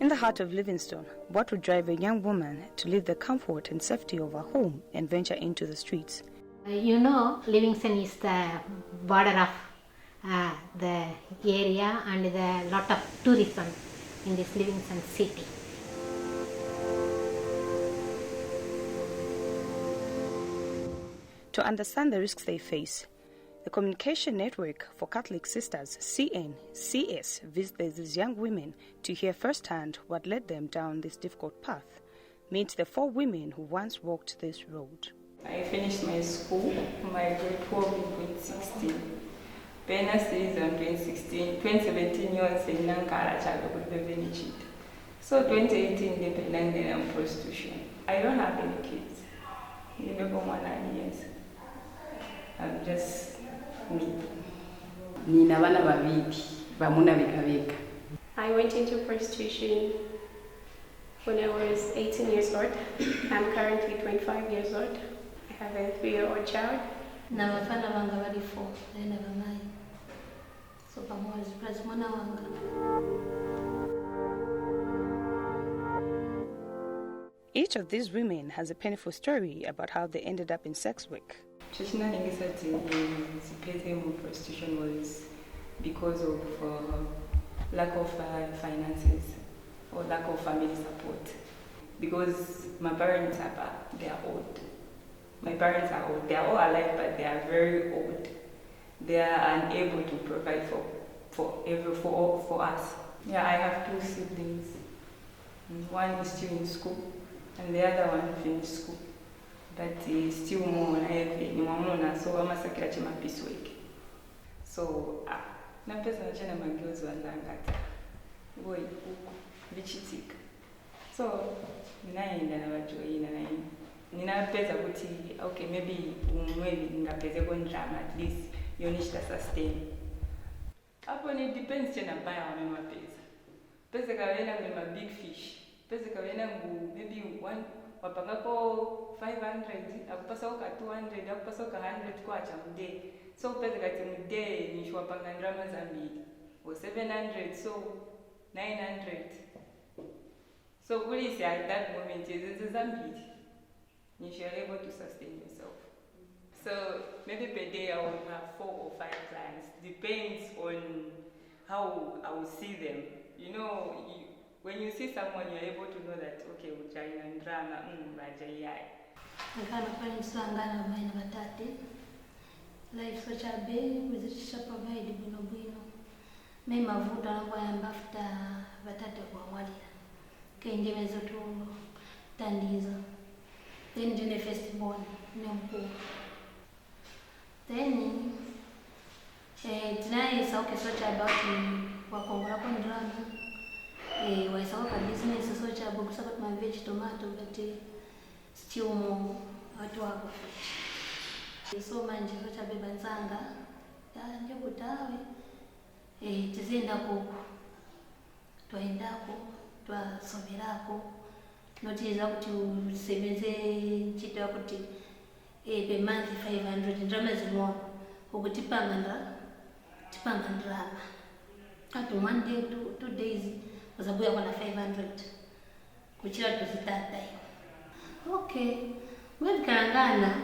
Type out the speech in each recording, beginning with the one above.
In the heart of Livingstone, what would drive a young woman to leave the comfort and safety of her home and venture into the streets? Livingstone is the border of the area and there are a lot of tourism in this Livingstone city. To understand the risks they face, the Communication Network for Catholic Sisters, CNCS, visited these young women to hear firsthand what led them down this difficult path. Meet the 4 women who once walked this road. I finished my school, my grade 12 in 2016. Then I studied in 2017 years in Nankara Child Benefit. So 2018 dependent on prostitution. I don't have any kids. You never want 9 years. I'm just me. Nina bana babiri bamuna beka. I went into prostitution when I was 18 years old. I'm currently 25 years old. I have a 3-year-old child. Nabafana banga bali 4 naenda bamayi. So pamoja plus mwana wanga. Each of these women has a painful story about how they ended up in sex work. Traditional prostitution was because of lack of finances or lack of family support. Because my parents they are old. My parents are old. They are all alive, but they are very old. They are unable to provide for us. Yeah, I have 2 siblings. One is still in school, and the other one finished school. But still more so I'm a piece week. So na pesa nachana mageuzo wazangata. Boy, bichitika. So ninaenda na watu nina pesa kuti okay maybe umwezi ngapeze kondrama at least yonishita sustain. Hapo ni depends tena baya wamema pesa. Pesa kawena ngema big fish. Pesa kawena maybe one wapangako 500 akupasa uka 200 akupasa uka 100 kwa cha mde. So pesa kati mde ni shwapanga ndrama zambili or 700 so 900. So what is at that moment is zambili. You are able to sustain yourself. So maybe per day I will have 4 or 5 clients. Depends on how I will see them. When you see someone, you're able to know that okay, uchaina ndrama rajayai. Ngana kwa nsangana baina batatu. Life so chabe wizisha provide bino. Mimi mavuta yangu ya mafuta batatu kwa wali. Kenge mezo tu tandizo. Then in the festival, then tonight is okay such about wakongora kwa drama. Waisawa business such about sabat my veg tomato but stew mo watu wako. So manje such a bebanzanga. Nje kutawe. Tizenda koko. Twaendako, twasomerako. Notiza kuti usebenze ntchito yakuti per month 500 ndrama zinono ukuthi tipanga ndrama ati 1 day 2 days uzabuya kwa 500 kuchira tuzitata okay wewe kaangana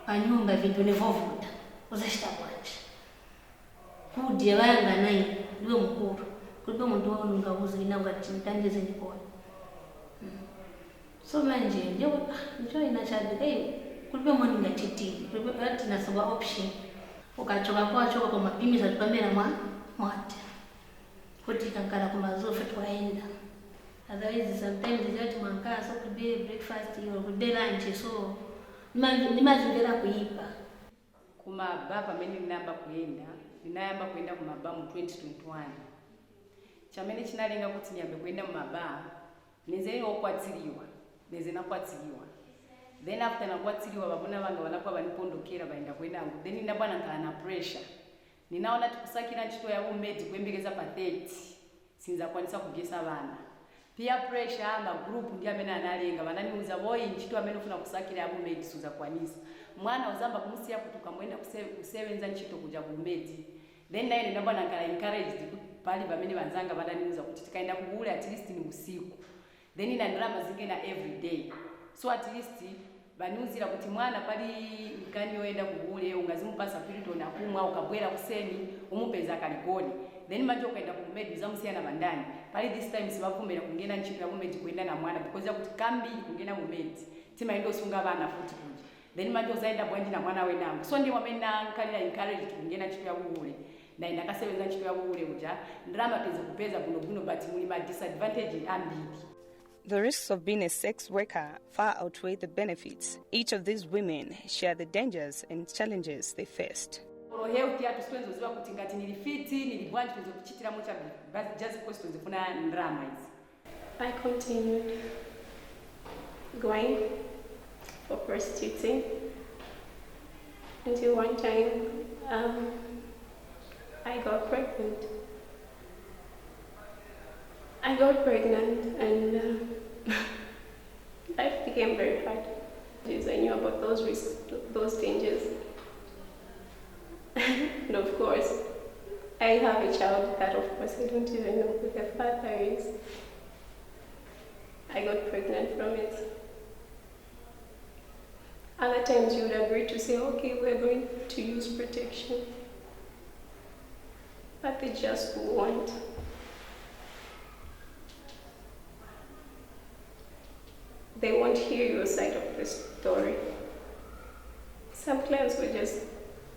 panyumba vintu nevovuta uzashita kwaje kudye vanga nayi ndiwe mkuru kulipo muntu wanungabuza inangati ntandize ndikona. So manje ndio inachadika kulipe mwani ngatiti kulipe ati nasaba option ukachoka kwa mapimi za tukamera mwate kuti kankara kumazofe twaenda otherwise sometimes that manka so kulipe breakfast or kulipe lunch so ni mazingira kuipa kuma baba mimi ninayamba kuenda kumaba mu 2021 chamene chinalenga kuti nyambe kuenda mumaba nenzeri okwatsiriwa neze nakwatiriwa then after nakwatiriwa babona vanga vanakwa vanipondokera vaenda kwenangu then ndabana kana pressure ninaona tikusakira ntchito yavo med kwembekeza pa 30 sinza kwanisa kugesa vana peer pressure ama group ndi amene analenga vananiuza boyi ntchito amene ufuna kusakira yavo med suza kwanisa mwana uzamba kumusiya kuti ukamwenda kusevenza ntchito kuja ku med then naye ndabana kana encouraged pali pamene vanzanga vananiuza kuti tikaenda kuule at least ni usiku, then ina ndalama zingena every day, so at least vaniuzira kuti mwana pali mkani yoenda kuule ungazimupasa Piriton akumwa ukabwera kuseni umupeza kaligoni, then manje ukaenda kumedi uzamusiyana vandani pali this time sivavumera kungena ntchito ya kumedi kuenda na mwana because yakuti kambiri kungena mumedi timaenda usunga vana futi kuja, then manje uzaenda bwanji na mwana wenangu, so ndi wamene nankalira encourage kungena ntchito ya kuule na ndakasebenza ntchito ya kuule uja ndalama tezi kupeza bwinobwino but muli ma disadvantage ambiri. The risks of being a sex worker far outweigh the benefits. Each of these women share the dangers and challenges they faced. I continued going for prostituting until one time I got pregnant. And life became very hard. I knew about those risks, those dangers. And of course, I have a child that of course I don't even know who the father is. I got pregnant from it. Other times you would agree to say, okay, we're going to use protection. But they just won't. They won't hear your side of the story. Some clients were just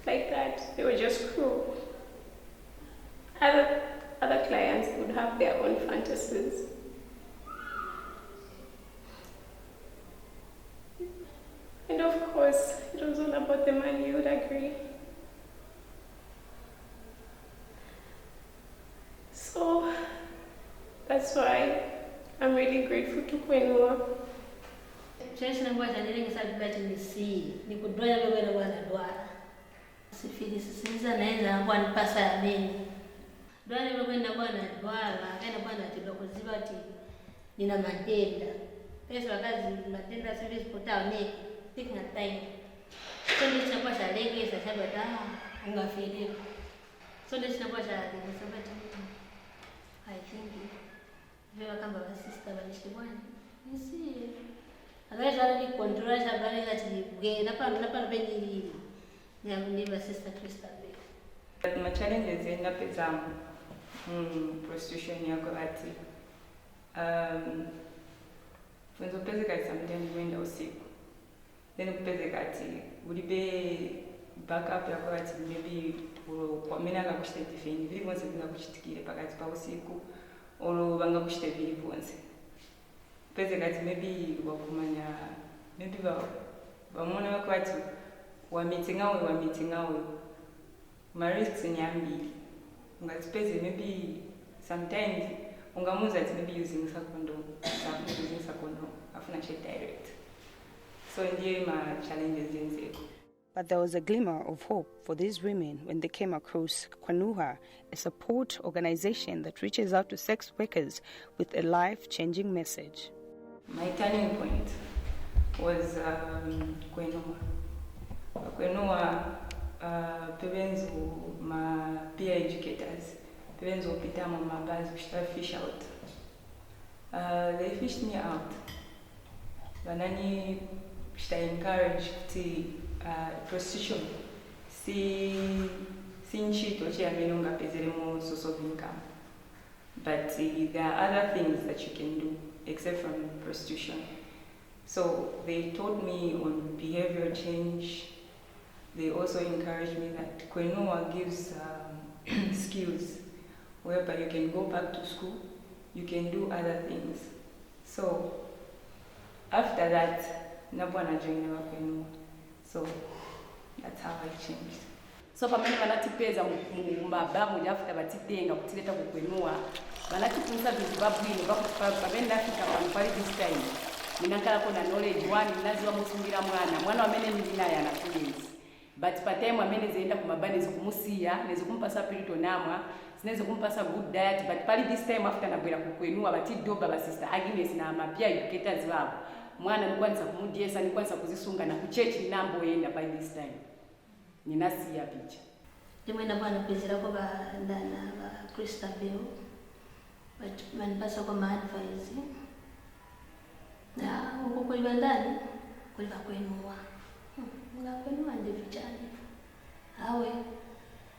like that. They were just cruel. Other clients would have their own fantasies. And of course, it was all about the money, you would agree. So that's why I'm really grateful to Kwenuha. Chesina ngwaja nilingisa bati nisi ni kudwaya wewe na wana dwara sifili sisiza naenza bwana pasa ya mimi dwara wewe na bwana dwara kana bwana tiba kuziba ati nina matenda pesa wakazi matenda service potao ni taking a time so ndio chakwa cha lege sasa bata ungafili so ndio chakwa cha lege sabati I think wewe kama sister banishi bwana nisi Agora ni controlar já bem ati porque na para bem ni sister Krista be. My challenges end up exam prostitution yako ati funzo pesa kati sometimes wenda usiku then pesa kati ulibe backup yako ati maybe kwa mina la kushite defend vile bonse bila kushitikire pakati pa usiku olo banga kushite vile bonse pese kati maybe wakumanya maybe bamona bakwati wa meeting awe ma risks ni ambili ngati pese maybe sometimes ungamuza ati maybe using condom afuna check direct so ndiye ma challenges zenze. But there was a glimmer of hope for these women when they came across Kwenuha, a support organization that reaches out to sex workers with a life-changing message. My turning point was Kwenuha. Kwenuha pevenzo ma peer educators, pevenzo pita mo mabaz kushita fish out. They fished me out. Banani kushita encourage kuti prostitution si nchito che amenonga pezeremo source of income. But there are other things that you can do except from prostitution. So they taught me on behavioral change. They also encouraged me that Kwenuha gives skills whereby you can go back to school, you can do other things. So after that, Nabwana joined Kwenuha. So that's how I changed. So pamene vanatipeza mumabamu jafuta vatitenga kutileta ku Kwenuha vanatifunsa vinhu vabwino pamene ndafika pano pali this time ndinakhala kona knowledge one ndinaziva musungira mwana amene ndili naye ana 2 days but pa time amene zienda kumabani zikumusiya nezikumpasa Piriton amwa zineze kumpasa good diet but pali this time after nabwera ku Kwenuha vatidoba ba sister Agnes na mapia educators vavo mwana nikwanisa kumudiesa nikwanisa kuzisunga na ku church ninamboenda by this time ninasiya picha. ndimwe nabo anapezerako bandana ba Christabel manipasa kwa maadvise na uko kuli bandani kuli Kwenuha Kwenuha ndi vichani awe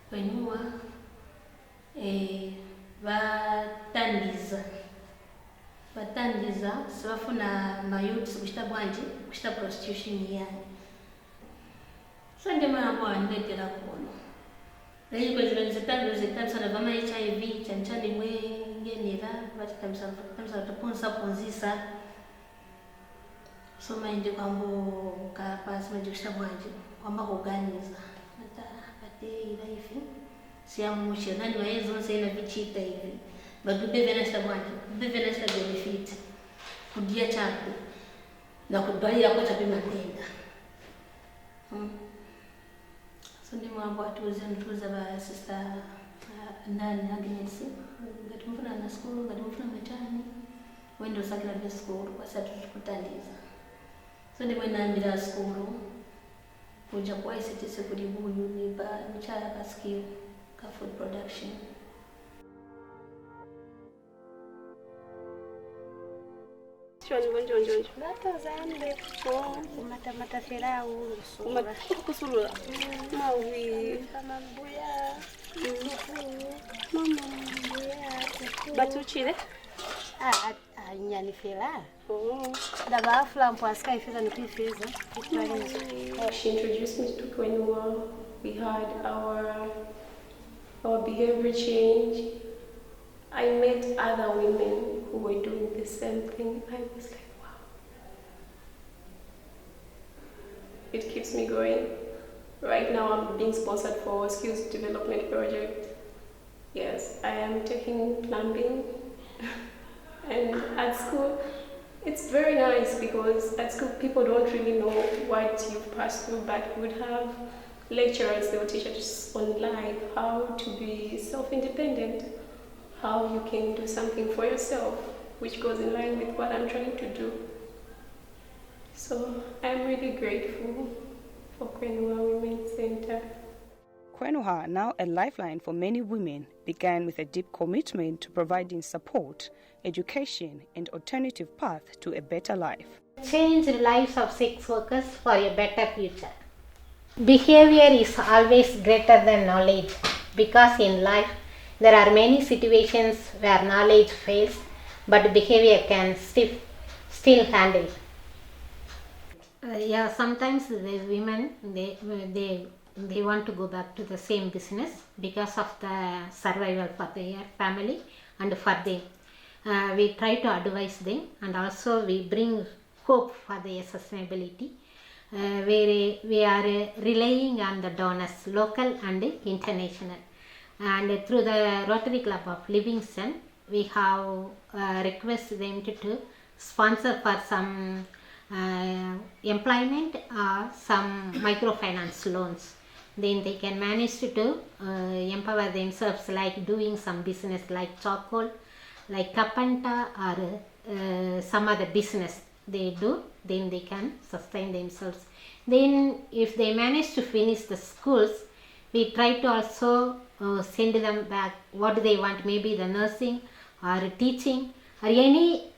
Kwenuha batandiza sibafuna mayouth kuchita bwanji kuchita prostitution yani so ndi mambo andetera kuno lei kwezira zitandizana vama HIV chanchani mwe ngenera vachitamisa toponsa so maindi kwambo kapasi maindi kuchita bwanji kwamba kuganiza bate ilaifi siyamushe nani waezonse ina vichita hivi but bevenasta bwanji bevenasta benefit kudia chako na kudalira kwa chapima tenda so ndi mambo atuza ba sister nani Agnes ngatumfuna na school ngatumfuna matani wendo sakira be school kwa sababu tukutandiza so ndi mwena ambira school kuja kwa ICTC kuli buyu ni ba mchara ka skill ka food production. Jonjo. Batozambe. Mata ferau. Kusulula. Mawi. Mama mbuya. Batuchile? Nyani fela. Oh. Daba afla mpwaska ifeza ni kuifeza. She introduced me to Kwenuha. We had our behavior change. I met other women who were doing the same thing. I was like, wow. It keeps me going. Right now I'm being sponsored for a skills development project. Yes, I am taking plumbing. And at school, it's very nice because at school people don't really know what you've passed through, but we would have lecturers, they will teach us on life how to be self-independent, how you can do something for yourself, which goes in line with what I'm trying to do. So I'm really grateful for Kwenuha Women Center. Kwenuha, now a lifeline for many women, began with a deep commitment to providing support, education, and alternative path to a better life. Change the lives of sex workers for a better future. Behavior is always greater than knowledge because in life there are many situations where knowledge fails but behavior can still handle. Sometimes the women they want to go back to the same business because of the survival for their family and for them. We try to advise them and also we bring hope for their sustainability. We are relying on the donors, local and international. And through the Rotary Club of Livingstone, we have requested them to sponsor for some employment or some microfinance loans. Then they can manage to empower themselves, like doing some business like charcoal, like kapanta or some other business they do, then they can sustain themselves. Then if they manage to finish the schools, we try to also send them back what do they want, maybe the nursing or teaching or any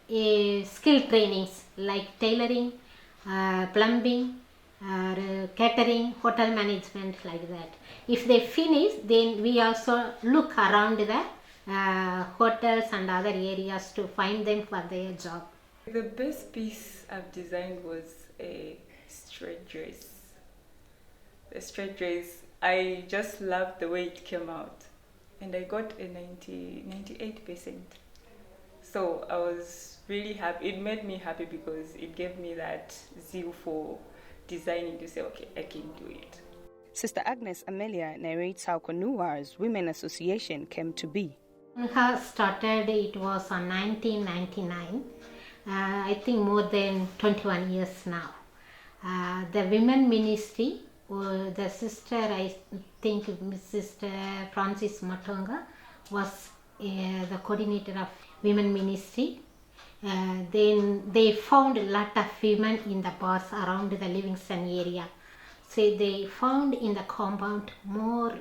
skill trainings like tailoring, plumbing or catering, hotel management, like that. If they finish, then we also look around the hotels and other areas to find them for their job. The best piece I've designed was a straight dress. The straight dress, I just loved the way it came out, and I got a 98%. So I was really happy. It made me happy because it gave me that zeal for designing to say, okay, I can do it. Sister Agnes Amelia narrates how Kwenuha Women Association came to be. Kwenuha started, it was on 1999. I think more than 21 years now. The women ministry, the sister, I think Sister Francis Matonga was the coordinator of women ministry. Then they found a lot of women in the bars around the Livingstone area. So they found in the compound more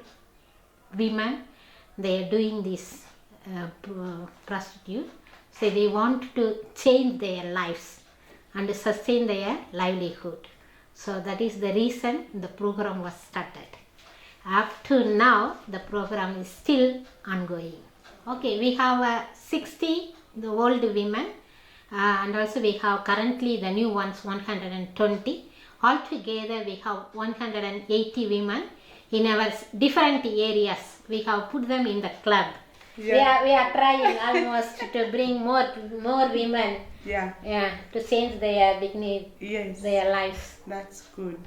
women, they are doing this prostitute. So they want to change their lives and sustain their livelihood. So that is the reason the program was started. Up to now, the program is still ongoing. Okay, we have 60 the old women, and also we have currently the new ones 120. Altogether we have 180 women in our different areas. We have put them in the club. Yeah. We are trying almost to bring more women. Yeah. To change their dignity, Yes. their lives. That's good.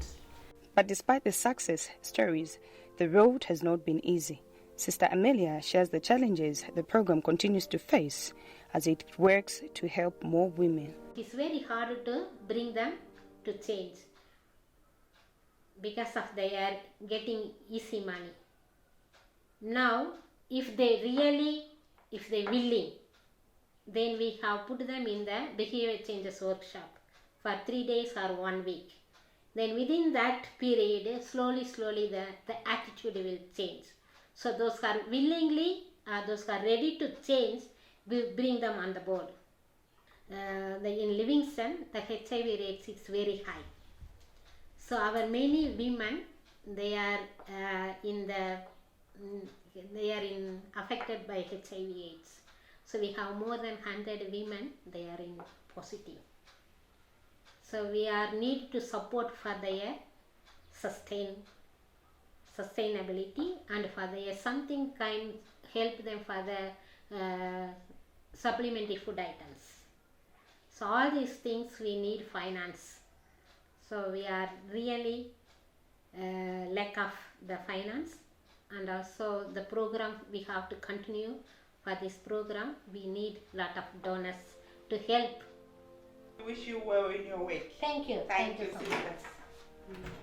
But despite the success stories, the road has not been easy. Sister Amelia shares the challenges the program continues to face as it works to help more women. It's very hard to bring them to change because of they are getting easy money. Now, if they willing, then we have put them in the behavior changes workshop for 3 days or 1 week. Then within that period, slowly the attitude will change. So those who are willingly, those who are ready to change, we bring them on the board. In Livingstone, the HIV rate is very high. So our many women, they are affected by HIV/AIDS. So we have more than 100 women, they are in positive. So we are need to support for their sustainability and for their something kind help them for the supplementary food items. So all these things we need finance. So we are really lack of the finance, and also the program we have to continue. For this program we need lot of donors to help. I wish you well in your work. Thank you. Thank you, so sisters. much.